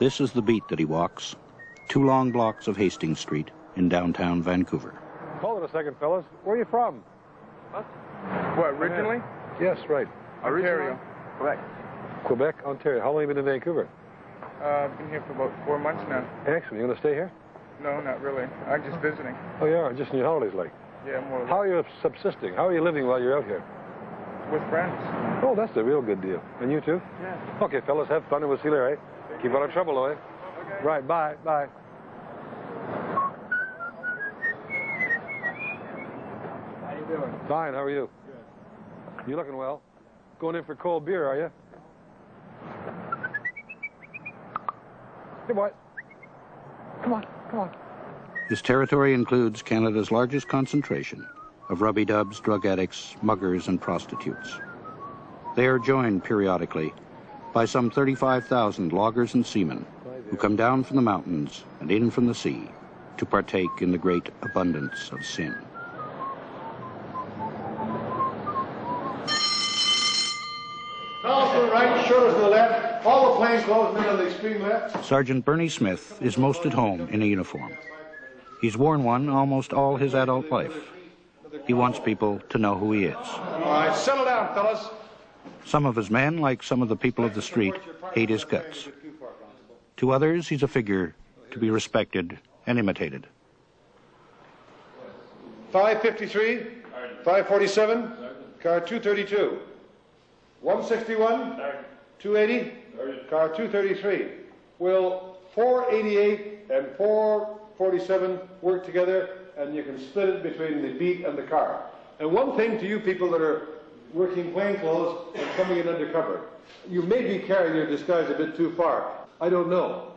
This is the beat that he walks, 2 long blocks of Hastings Street in downtown Vancouver. Hold it a second, fellas. Where are you from? What, originally? Yes, right. Ontario. Quebec. Quebec, Ontario. How long have you been in Vancouver? I've been here for about 4 months now. Excellent. You going to stay here? No, not really. I'm just visiting. Oh, you are? Just in your holidays, like? Yeah, more or less. How are you subsisting? How are you living while you're out here? With friends. Oh, that's a real good deal. And you too? Yeah. Okay, fellas, have fun and we'll see you later, eh? Keep out of trouble, though, eh? Okay. Right, bye, bye. How you doing? Fine, how are you? Good. You looking well? Going in for cold beer, are you? Hey, boy. Come on, come on. His territory includes Canada's largest concentration of rubby-dubs, drug addicts, muggers, and prostitutes. They are joined periodically by some 35,000 loggers and seamen who come down from the mountains and in from the sea to partake in the great abundance of sin. Towels to the right, shoulders to the left, all the plainclothes men on the extreme left. Sergeant Bernie Smith is most at home in a uniform. He's worn one almost all his adult life. He wants people to know who he is. All right, settle down, fellas. Some of his men, like some of the people of the street, hate his guts. To others, he's a figure to be respected and imitated. 553, 547, car 232, 161, 280, car 233. Will 488 and 447 work together, and you can split it between the beat and the car. And one thing to you people that are working plainclothes and coming in undercover, you may be carrying your disguise a bit too far. I don't know.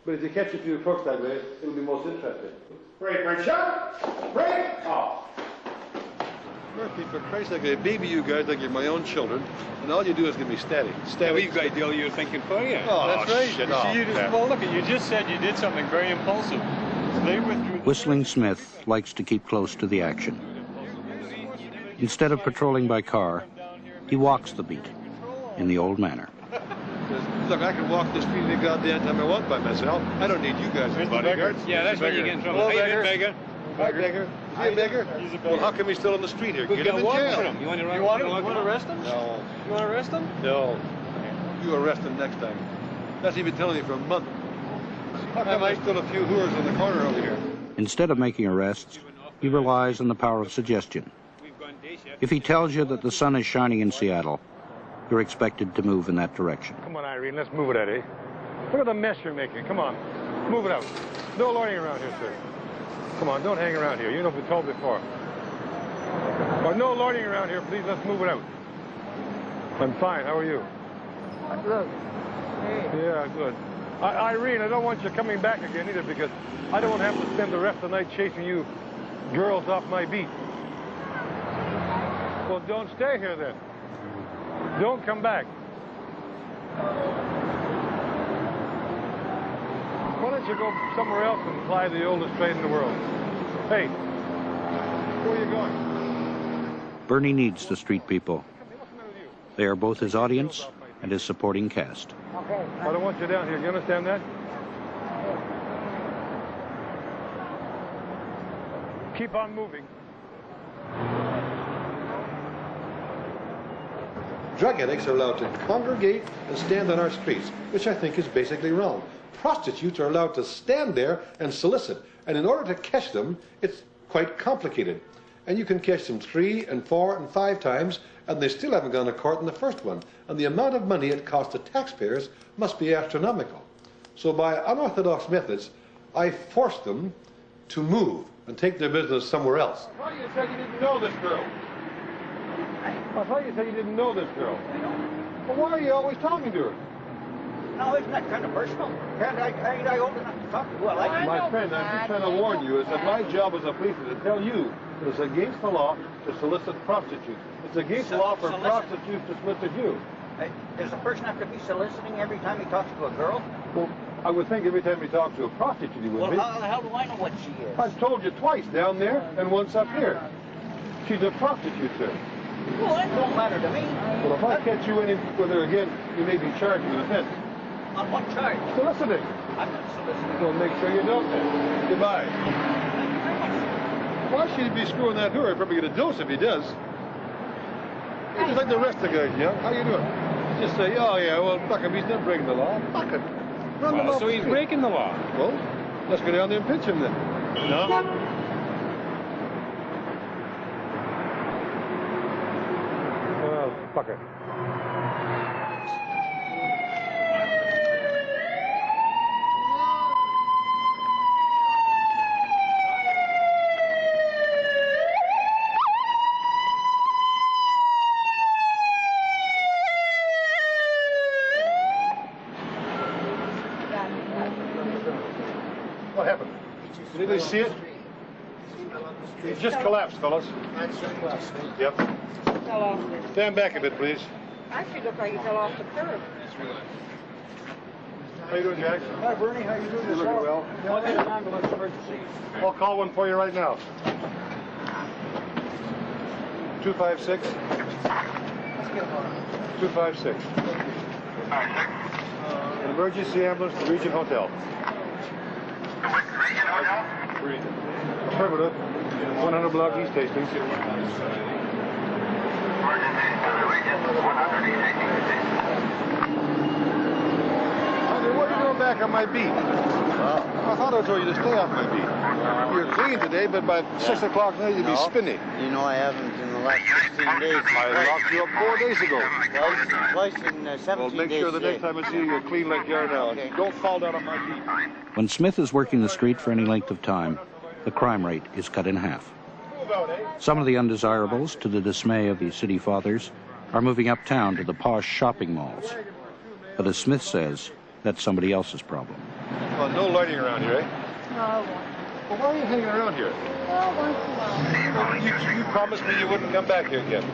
But if you catch a few crooks that way, it'll be most interesting. Break, right shot! Break! Off! Murphy, for Christ's sake, I baby you guys like you're my own children, and all you do is give me static. Yeah, we've got a deal you're thinking for you. Oh, that's right. Shit. Well, look, you just said you did something very impulsive. They withdrew. Whistling Smith likes to keep close to the action. Instead of patrolling by car, he walks the beat in the old manner. Look, I can walk the street any goddamn time I want by myself. I don't need you guys as bodyguards. Yeah, that's where you get in trouble. Hello, Hey, beggar. Hi, beggar. Is he a beggar? He's a beggar. Well, how come he's still on the street here? We've Get him got in warrants for jail. him. You want to arrest him? No. You want to arrest him? No. You arrest him next time. That's even telling you for a month. How come I still a few whores in the corner over here? Instead of making arrests, he relies on the power of suggestion. If he tells you that the sun is shining in Seattle, you're expected to move in that direction. Come on, Irene, let's move it out, eh? Look at the mess you're making. Come on. Move it out. No loitering around here, sir. Come on, don't hang around here. You know, we've told before. But no loitering around here, please. Let's move it out. I'm fine. How are you? Look. Hey. Yeah, good. Irene, I don't want you coming back again either, because I don't want to have to spend the rest of the night chasing you girls off my beat. Well, don't stay here then. Don't come back. Why don't you go somewhere else and ply the oldest trade in the world? Hey, where are you going? Bernie needs the street people. They are both his audience and his supporting cast. Okay. I don't want you down here. You understand that? Keep on moving. Drug addicts are allowed to congregate and stand on our streets, which I think is basically wrong. Prostitutes are allowed to stand there and solicit, and in order to catch them, it's quite complicated. And you can catch them 3 and 4 and 5 times, and they still haven't gone to court in the first one. And the amount of money it costs the taxpayers must be astronomical. So by unorthodox methods, I forced them to move and take their business somewhere else. I thought you said you didn't know this girl. I thought you said you didn't know this girl. Well, why are you always talking to her? No, isn't that kind of personal? Ain't I old enough to talk to her like that? My friend, I'm just trying to warn you, is that my job as a policeman to tell you that it's against the law to solicit prostitutes. It's against the law for prostitutes to solicit you. Does a person have to be soliciting every time he talks to a girl? Well, I would think every time he talks to a prostitute he would Well, be. how the hell do I know what she is? I've told you twice, down there and once up here. She's a prostitute, sir. Well, that don't matter to me. Well, if I catch you in with her again, you may be charged with offense. On what charge? Soliciting. I'm not soliciting. Well, make sure you don't then. Goodbye. Thank you very much. Why should he be screwing that hooer? Probably get a dose if he does. He's just like the rest of the guys, you know. How you doing? Just say, oh yeah, well, fuck him. He's not breaking the law. Fuck it. Run him off So the he's street. breaking the law. Well, let's go down there and pinch him then. No? Well, fuck it. What happened? Did anybody see it? He just collapsed, fellas. Yep. Fell off. Stand back a bit, please. Actually, looked like he fell off the curb. How you doing, Jack? Hi, Bernie. How you doing? You looking well? I'll get an ambulance emergency. I'll call one for you right now. 256. 256. An emergency ambulance to Region Hotel. Region Hotel? Region. Affirmative. 100 block East Hastings. Emergency to the Region 100 East Hastings. Honey, what are you doing back on my beat? I thought I told you to stay off my beat. You're clean today, but by 6 o'clock now you'll be spinny. You know I haven't in the last 16 days. I locked you up 4 days ago. Twice in 17 Well, make days sure the today. next time I see you, you're clean like you are now. Okay. Don't fall down on my beat. When Smith is working the street for any length of time, the crime rate is cut in half. Some of the undesirables, to the dismay of the city fathers, are moving uptown to the posh shopping malls. But as Smith says, that's somebody else's problem. Well, no loitering around here, eh? No, I won't. Well, why are you hanging around here? Well, once in a while. Well, you promised me you wouldn't come back here again.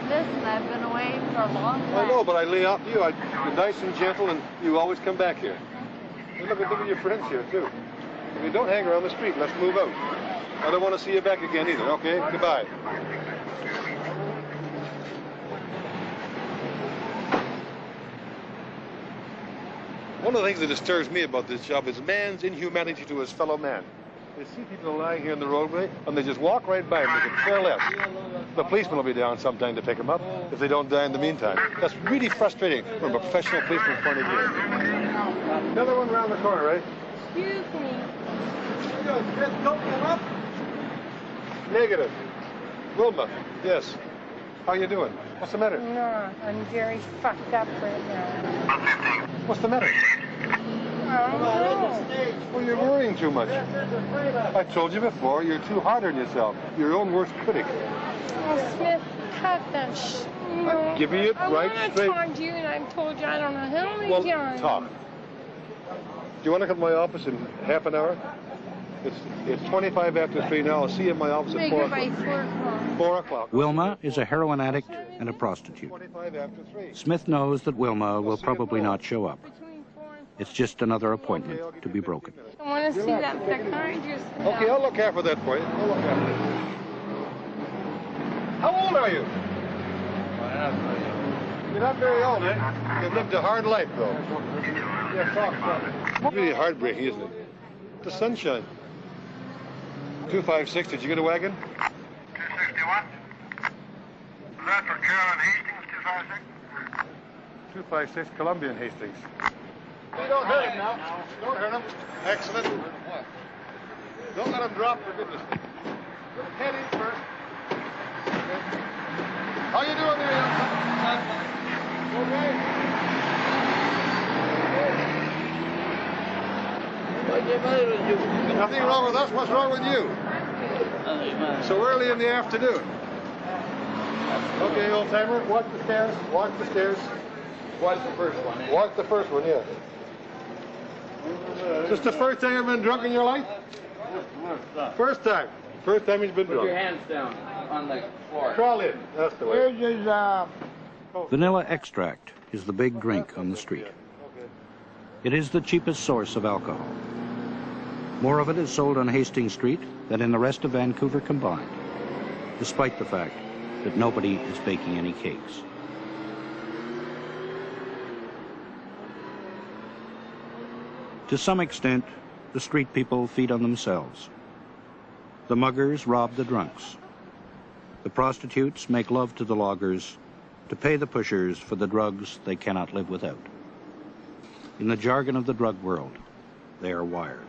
Listen, I've been away for a long time. I know, but I lay off you. You're nice and gentle, and you always come back here. Hey, look at your friends here, too. I mean, don't hang around the street. Let's move out. I don't want to see you back again either, okay? Goodbye. One of the things that disturbs me about this job is man's inhumanity to his fellow man. They see people lying here in the roadway, and they just walk right by them. They can care less. The policeman will be down sometime to pick them up if they don't die in the meantime. That's really frustrating from a professional policeman's point of view. Another one around the corner, right? Excuse me. Negative. Wilma, yes. How you doing? What's the matter? No, I'm very fucked up right now. What's the matter? I don't know. Well, you're worrying too much. I told you before, you're too hard on yourself. You're your own worst critic. Oh, Smith, cut that shit. You know, I'm giving it right I straight. want to talk to you, and I've told you I don't know how many Well, times. talk. Do you want to come to my office in half an hour? It's 25 after 3 now. I'll see you in my office at Make 4 it by o'clock. 4 o'clock. 4 o'clock. Wilma is a heroin addict and a prostitute. 25 after 3. Smith knows that Wilma will probably not show up. Between 4 and It's just another appointment to be broken. I want to see that psychiatrist. Okay, I'll look after that for you. I'll look after it. How old are you? You're not very old, eh? You've lived a hard life, though. Yeah, talk. Really heartbreaking, isn't it? The sunshine. 256, did you get a wagon? 261? Is that for Carolyn Hastings, 256? 256, Columbia and Hastings. Hey, don't hurt him now. Don't hurt him. Excellent. Don't let him drop, for goodness sake. Head in first. Okay. How you doing there, young man? Okay. Nothing wrong with us. What's wrong with you? So early in the afternoon. Okay, old timer, watch the stairs. Watch the stairs. Watch the first one. Watch the first one, yeah. Is this the first time you've been drunk in your life? First time. First time he's been Put your drunk. hands down on the floor. Crawl in. That's the way. Here's his, Vanilla extract is the big drink on the street. It is the cheapest source of alcohol. More of it is sold on Hastings Street than in the rest of Vancouver combined, despite the fact that nobody is baking any cakes. To some extent, the street people feed on themselves. The muggers rob the drunks. The prostitutes make love to the loggers to pay the pushers for the drugs they cannot live without. In the jargon of the drug world, they are wired.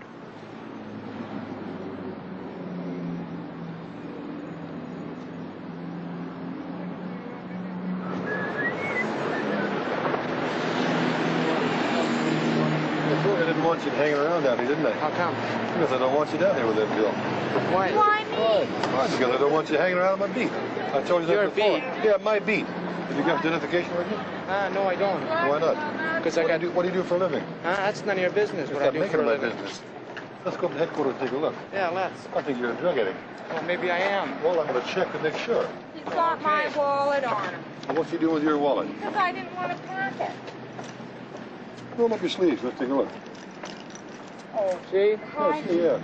I didn't want you hanging around down here, didn't I? How come? Because I don't want you down here with that bill. Why? Why me? Why? Because I don't want you hanging around on my beat. I told you that Your before. beat? Yeah, my beat. Have you got identification with you? No, I don't. Why not? Because I got... What do you do for a living? That's none of your business what I Stop do making for a my living. business. Let's go to headquarters and take a look. Yeah, let's. I think you're a drug addict. Well, maybe I am. Well, I'm going to check to make sure. He's got my wallet on him. What's he doing with your wallet? Because I didn't want to pack it. Roll up your sleeves. Let's take a look. Oh, See? Oh, see, yeah.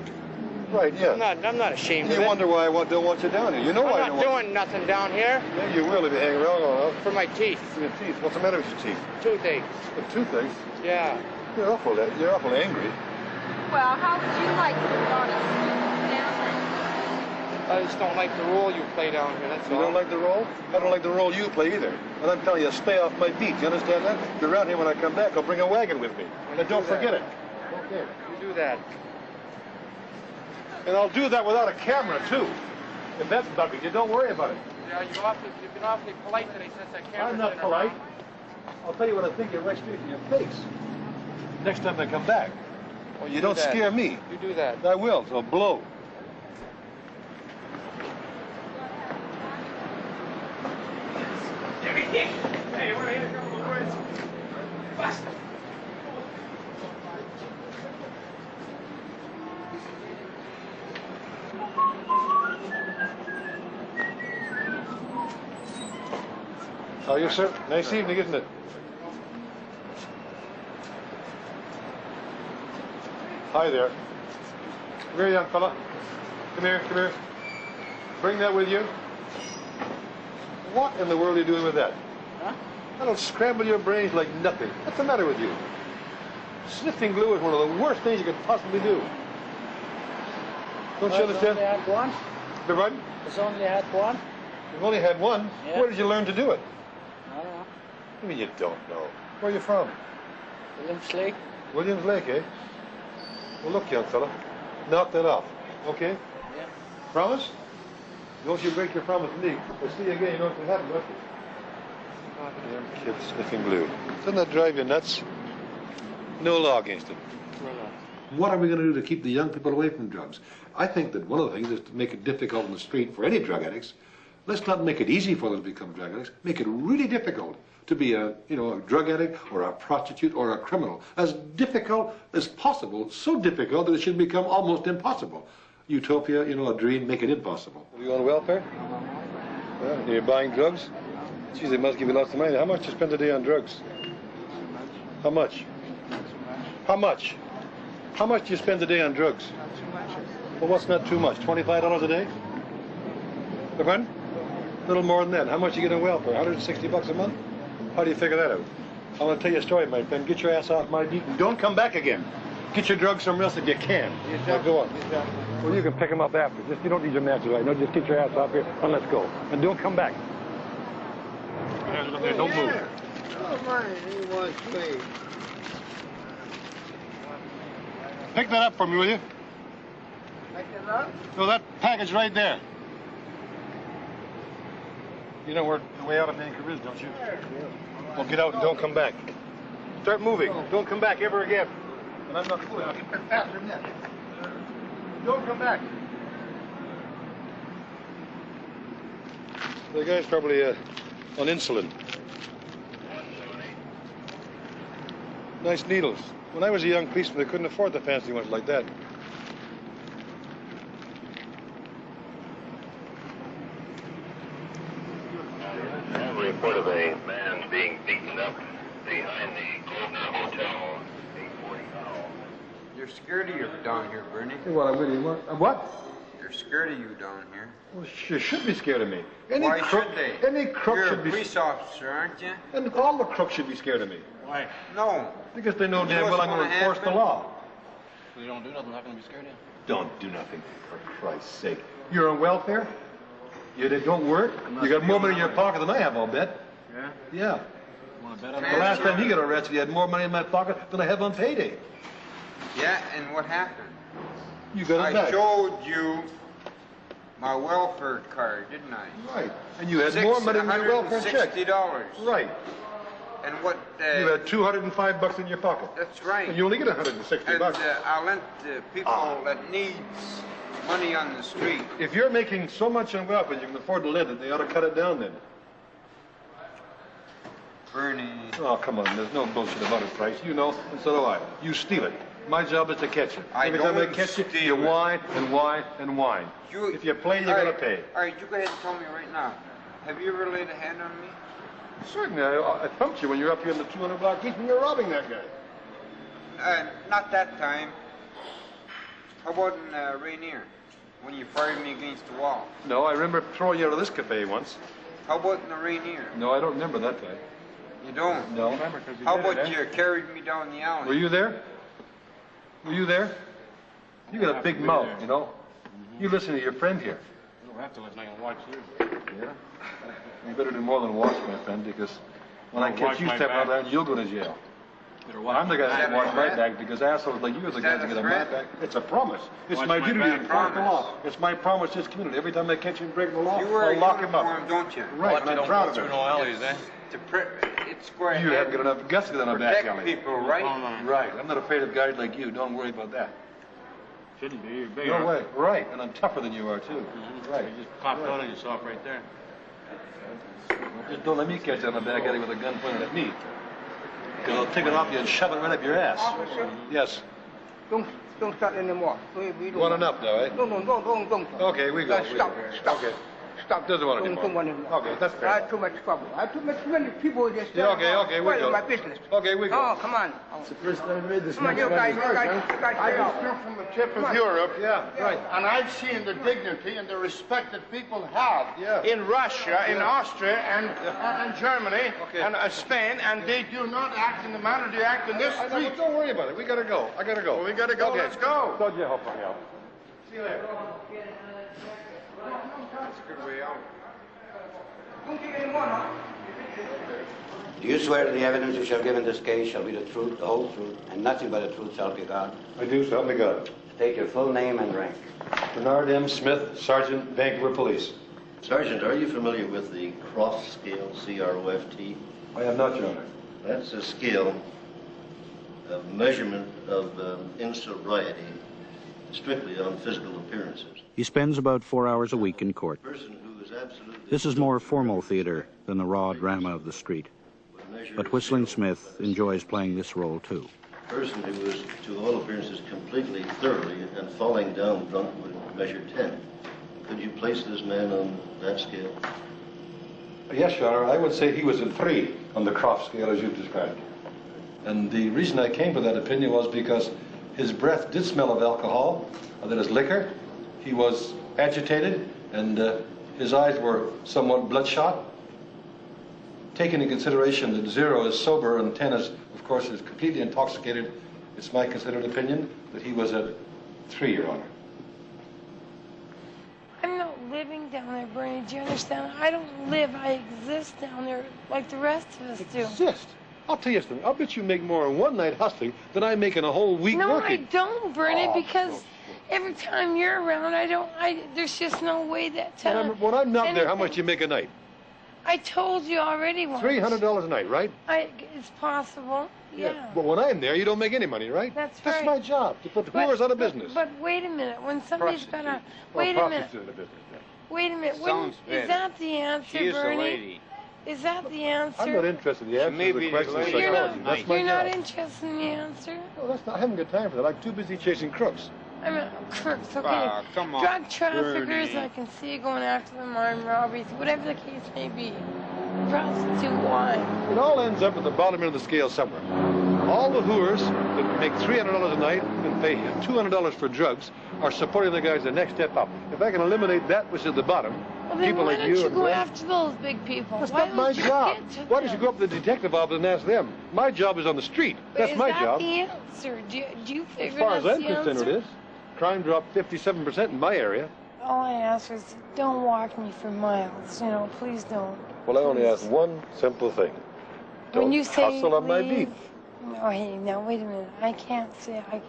Right, yeah. I'm not ashamed of You it. wonder why I don't want you down here. You know why I I'm don't not want doing nothing down here. you. Yeah, you will if you hang around long enough. For my teeth. For your teeth. What's the matter with your teeth? Toothache. The toothache? Yeah. You're awful angry. Well, how would you like to be on a down I just don't like the role you play down here, that's You all. don't like the role? I don't like the role you play either. And I'm telling you, stay off my beat. You understand that? If you're around here when I come back, I'll bring a wagon with me. And don't forget it. Okay. You do that. And I'll do that without a camera, too. If that's bugging you, don't worry about it. Yeah, you've been awfully polite today since that camera. I'm not polite. I'll tell you what I think you're right straight in your face. Next time I come back. Well, You don't do that. scare me. You do that. I will, so blow. Hey, we're here to come to the woods. Bust. How are you, sir? Nice evening, isn't it? Hi there. Come here, young fella. Come here, come here. Bring that with you. What in the world are you doing with that? Huh? That'll scramble your brains like nothing. What's the matter with you? Sniffing glue is one of the worst things you could possibly do. Don't you understand? Only had one. Beg pardon? It's only had one. You've only had one? Yeah. Where did you learn to do it? I don't know. I mean, you don't know. Where are you from? Williams Lake. Williams Lake, eh? Well, look, young fella. Knock that off, okay? Yeah. Promise? Don't you break your promise to me. We'll see you again. You know what's happened, won't you? Damn kid sniffing glue. Doesn't that drive you nuts? No law against it. What are we going to do to keep the young people away from drugs? I think that one of the things is to make it difficult in the street for any drug addicts. Let's not make it easy for them to become drug addicts. Make it really difficult to be a drug addict or a prostitute or a criminal. As difficult as possible, so difficult that it should become almost impossible. Utopia, a dream, make it impossible. Are you on welfare? Yeah, you're buying drugs? Geez, they must give you lots of money. How much do you spend a day on drugs? How much? How much? How much do you spend a day on drugs? Well, what's not too much? $25 a day? Pardon? A little more than that. How much you get on welfare? $160 a month? How do you figure that out? I want to tell you a story, my friend. Get your ass off my beat and don't come back again. Get your drugs somewhere else if you can. Now go on. Well, you can pick them up after. You don't need your matches right now. Just get your ass off here and let's go. And don't come back. Don't move. Pick that up for me, will you? Pick it up? No, that package right there. You know where the way out of Vancouver is, don't you? Well, get out and don't come back. Start moving. Don't come back ever again. And I'm not fooling. I'll get there faster than that. Don't come back. The guy's probably on insulin. Nice needles. When I was a young policeman, they couldn't afford the fancy ones like that. Report of a man being beaten up behind the Grosvenor Hotel, 840 Howell. They're scared of you down here, Bernie. What? I'm really what? They're scared of you down here. Well, you should be scared of me. Why should they? Any crook You're should a be. police officer, aren't you? And all the crooks should be scared of me. Why? No. Because they know You damn know well what's I'm going to gonna enforce the happen? law. You don't do nothing, how can I be scared of you? Don't do nothing, for Christ's sake. You're on welfare? You don't work? You got more money in your pocket than I have, I'll bet. Yeah? Yeah. Want to bet on The last time you got arrested, you had more money in my pocket than I have on payday. Yeah, and what happened? You got it back. I showed you my welfare card, didn't I? Right. And you had more money in your welfare check. $660. Right. And what... you had $205 in your pocket. That's right. And you only get $160. And I lent people that needs money on the street. If you're making so much on welfare you can afford to lend it, they ought to cut it down then. Bernie. Oh, come on. There's no bullshit about it, Price. You know, and so do I. You steal it. My job is to catch you. Every time I catch you, you whine and whine and whine. If you play, you gotta pay. All right, you go ahead and tell me right now. Have you ever laid a hand on me? Certainly. I thumped you when you're up here in the 200 block east and you're robbing that guy. Not that time. How about in Rainier, when you fired me against the wall? No, I remember throwing you out of this cafe once. How about in the Rainier? No, I don't remember that time. You don't? No. How about you carried me down the alley? Were you there? Were you there? You got a big mouth, you know. You listen to your friend here. You don't have to listen, I can watch you. Yeah? You better do more than watch, my friend, because when I catch you stepping out there, you'll go to jail. I'm the guy that watch my back because assholes like you are the guys that get on my back. It's a promise. It's my duty to enforce the law. It's my promise to this community. Every time I catch you breaking the law, I'll lock him up. Don't you? Right, and I'm proud of it. No alleys, eh? It's square. You haven't got enough guts to get on a back alley. People, right? Right. I'm not afraid of guys like you. Don't worry about that. Shouldn't be. You're bigger. No way. Right. And I'm tougher than you are, too. Right. You just popped out on yourself right there. Just don't let me catch you on the back alley with a gun pointed at me. Because I'll take it off you and shove it right up your ass. Officer? Yes. Don't start anymore. We don't Want enough, though, eh? Don't. Okay, we go. Stop. Okay. Stop. Doesn't want Don't anymore. want anymore. Okay, that's fair. I had too much trouble. I had too many people just... Yeah, okay, we go. my business. Okay, we go. Oh, come on. It's the first time I read this. Come on, you guys I just come from the tip of Europe. Yeah, right. And I've seen the dignity and the respect that people have in Russia, in Austria, and Germany, and Spain, and they do not act in the manner they act in this street. Don't worry about it. We gotta go. I gotta go. Well, we gotta go. Okay. Let's go. God, you help me out. See you later. That's a good way out. Don't take any more, huh? Do you swear that the evidence you shall give in this case shall be the truth, the whole truth, and nothing but the truth, so help you God? I do, so help me God. State your full name and rank. Bernard M. Smith, Sergeant, Vancouver Police. Sergeant, are you familiar with the Croft scale, C-R-O-F-T? I am not, Your Honor. That's a scale of measurement of insobriety strictly on physical appearances. He spends about 4 hours a week in court. This is more formal theater than the raw drama of the street. But Whistling Smith enjoys playing this role, too. A person who was, to all appearances, completely, thoroughly, and falling down drunk would measure 10. Could you place this man on that scale? Yes, Your Honor. I would say he was a 3 on the Croft scale, as you've described. And the reason I came to that opinion was because his breath did smell of alcohol, that is liquor. He was agitated, and his eyes were somewhat bloodshot. Taking into consideration that 0 is sober and 10 is, of course, is completely intoxicated, it's my considered opinion that he was a 3, Your Honor. I'm not living down there, Bernie. Do you understand? I don't live. I exist down there like the rest of us do. Exist? I'll tell you something. I'll bet you make more in one night hustling than I make in a whole week no, working. No, I don't, Bernie, because every time you're around, there's just no way that... when I'm not there, how much do you make a night? I told you already once. $300 a night, right? It's possible, yeah. But when I'm there, you don't make any money, right? That's right. That's my job, to put whores out of business. But wait a minute. When somebody's got a... Wait a minute. Wait a minute. Is that the answer, She is Bernie? a lady. Is that the answer? I'm not interested in the answer to the question of psychology. That's my You're job. not interested in the answer? No, I haven't got time for that. I'm too busy chasing crooks. I mean, crooks, okay. Come on, drug traffickers, Bernie. I can see you going after them, armed robberies, whatever the case may be. Prostitute, why? It all ends up at the bottom end of the scale somewhere. All the whores that make $300 a night and pay $200 for drugs are supporting the guys the next step up. If I can eliminate that which is at the bottom, Well, then people why like don't you you and go Glenn. after those big people? That's Why not my don't you job. get to Why don't you them? go up to the detective office and ask them? My job is on the street. That's my job. Is that the answer? Do you figure As far as that's I'm the concerned, answer? it is. Crime dropped 57% in my area. All I ask is, don't walk me for miles. You know, please don't. Well, I only Please. ask one simple thing. When Don't you say hustle on my leave, beat. no, hey, now wait a minute. I can't say I can't.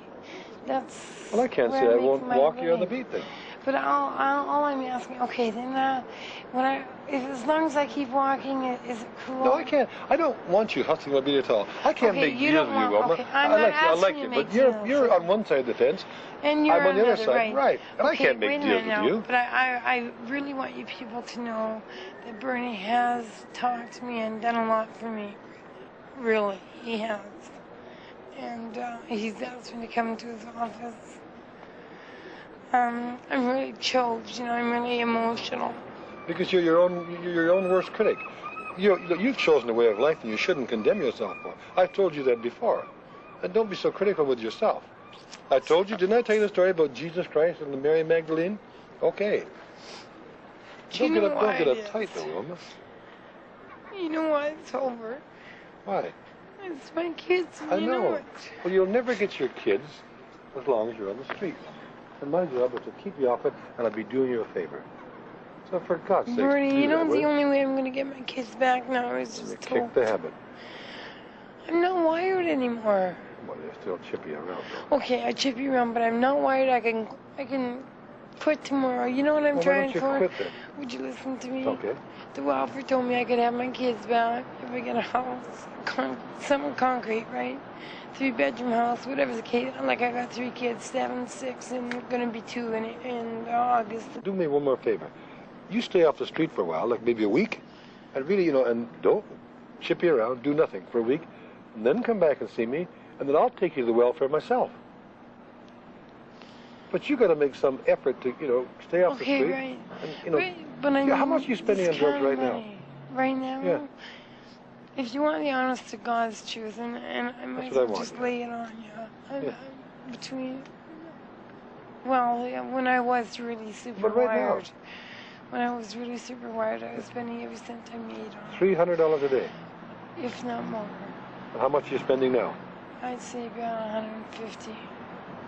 That's. Well, I can't where say I make won't my walk you on the living. beat then. But all I'm asking, okay, then as long as I keep walking, is it cool? No, I can't. I don't want you hustling on the beat at all. I can't Okay, make you deals don't with you, want- Wilma. okay, I'm I not like you, I asking like you you, to but make you're deals. on one side of the fence. And you're I'm on the other another, side, right? And I Okay, can't make wait a deals minute with now, you. But I really want you people to know that Bernie has talked to me and done a lot for me. Really, he has. And he's asked me to come to his office. I'm really choked, you know, I'm really emotional. Because you're your own worst critic. You've chosen a way of life and you shouldn't condemn yourself for. I've told you that before. And don't be so critical with yourself. I told you, didn't I tell you the story about Jesus Christ and the Mary Magdalene? Okay. Don't get uptight though, Wilma. You know why it's over? Why? It's my kids, and I you know know. it. Well, you'll never get your kids as long as you're on the street. And my job is to keep you off it, and I'll be doing you a favor. So for God's sake, Bernie, you know will the only way I'm going to get my kids back now is just to kick the habit. I'm not wired anymore. Well, you're still chippy around, though. Okay, I chip you around, but I'm not wired. I can quit tomorrow. You know what I'm Well, trying why don't you for? quit then? Would you listen to me? Okay. The welfare told me I could have my kids back if I get a house, some concrete, right? 3-bedroom house, whatever the case. Like I got 3 kids, 7, 6, and gonna be 2 in August. Do me one more favor. You stay off the street for a while, like maybe a week, and really, and don't chippy around, do nothing for a week, and then come back and see me, and then I'll take you to the welfare myself. But you got to make some effort to, stay off the street. Right. And, Right, but I how much are you spending on drugs right now? Right now? Yeah. If you want the honest to God's truth, and I might That's what I want, just yeah. lay it on you. When I was really super But right now? wired. When I was really super wired, I was spending every cent I made on $300 a day. if not more. How much are you spending now? I'd say about 150.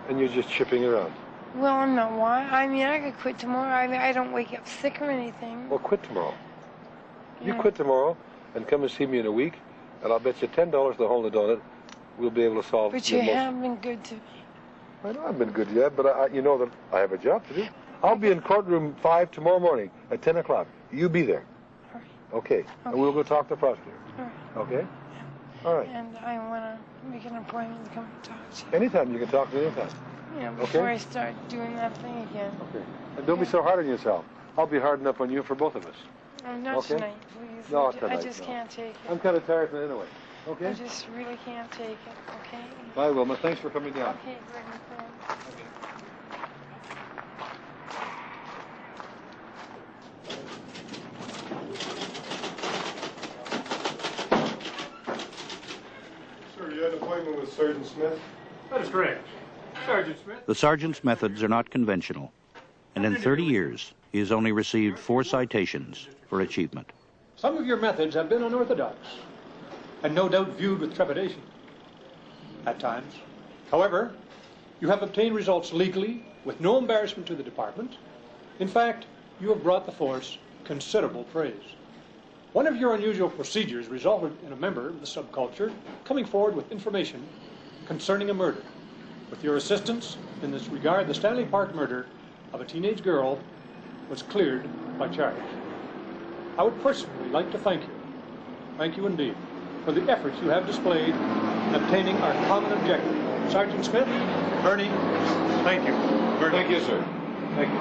And you're just chipping around. Well, I'm not wired. I mean, I could quit tomorrow. I don't wake up sick or anything. Well, quit tomorrow. You Yeah. quit tomorrow and come and see me in a week, and I'll bet you $10 the hole in the donut we'll be able to solve But your you most... have been good to me. I know I've been good yet, but you know that I have a job to do. I'll be in courtroom 5 tomorrow morning at 10 o'clock. You be there. All right. Okay. And we'll go talk to the prosecutor. All right. Okay? All right. And I want to make an appointment to come and talk to you. Anytime. You can talk to me anytime. Before Okay. I start doing that thing again. Okay. And don't be so hard on yourself. I'll be hard enough on you for both of us. Not Okay. tonight, please. No, I tonight, just no. can't take it. I'm kind of tired tonight anyway. Okay? I just really can't take it, okay? Bye, Wilma. Thanks for coming down. Okay, Brittany, thanks. Sir, you had an appointment with Sergeant Smith? That is correct. Sergeant Smith. The sergeant's methods are not conventional, and in 30 years, he has only received 4 citations for achievement. Some of your methods have been unorthodox, and no doubt viewed with trepidation at times. However, you have obtained results legally with no embarrassment to the department. In fact, you have brought the force considerable praise. One of your unusual procedures resulted in a member of the subculture coming forward with information concerning a murder. With your assistance in this regard, the Stanley Park murder of a teenage girl was cleared by charge. I would personally like to thank you indeed, for the efforts you have displayed in obtaining our common objective. Sergeant Smith, Bernie, thank you. Bernie. Thank you, sir. Thank you.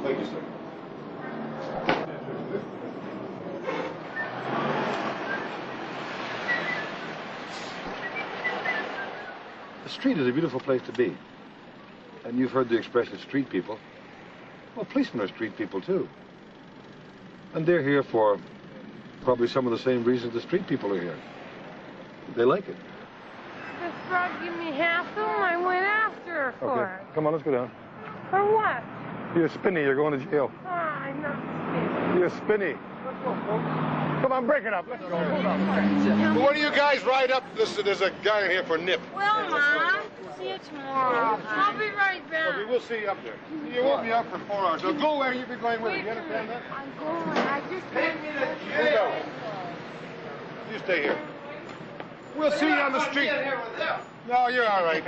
Thank you, sir. The street is a beautiful place to be. And you've heard the expression street people. Well, policemen are street people, too. And they're here for probably some of the same reasons the street people are here. They like it. This broad give me hassle, and I went after her for Okay, come on, let's go down. it. For what? You're spinning, you're going to jail. Oh, I You're spinny. Come on, break it up. Let's go. Well, why do you guys ride up? There's a guy in here for nip. Well, Mom, see you tomorrow. I'll be right back. Okay, we'll see you up there. You won't be up for 4 hours. So go where you've been going with it. You understand that? I'm going. I just can't You go. You stay here. We'll see you on the street. No, you're all right.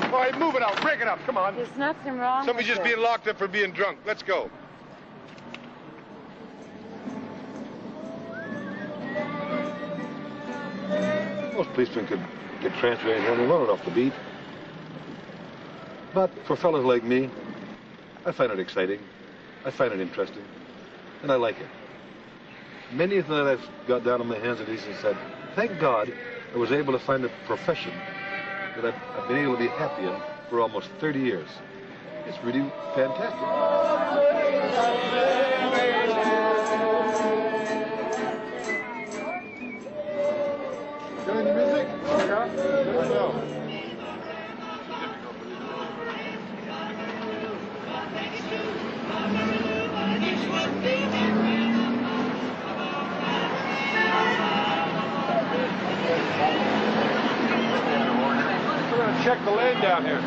All right, move it out. Break it up. Come on. There's nothing wrong Somebody's with just it. being locked up for being drunk. Let's go. Most policemen could get transferred and run off the beat. But for fellas like me, I find it exciting. I find it interesting. And I like it. Many of them that I've got down on my hands and knees and said, thank God I was able to find a profession that I've been able to be happy in for almost 30 years. It's really fantastic. Got any music? Yeah. No. We're going to check the lane down here.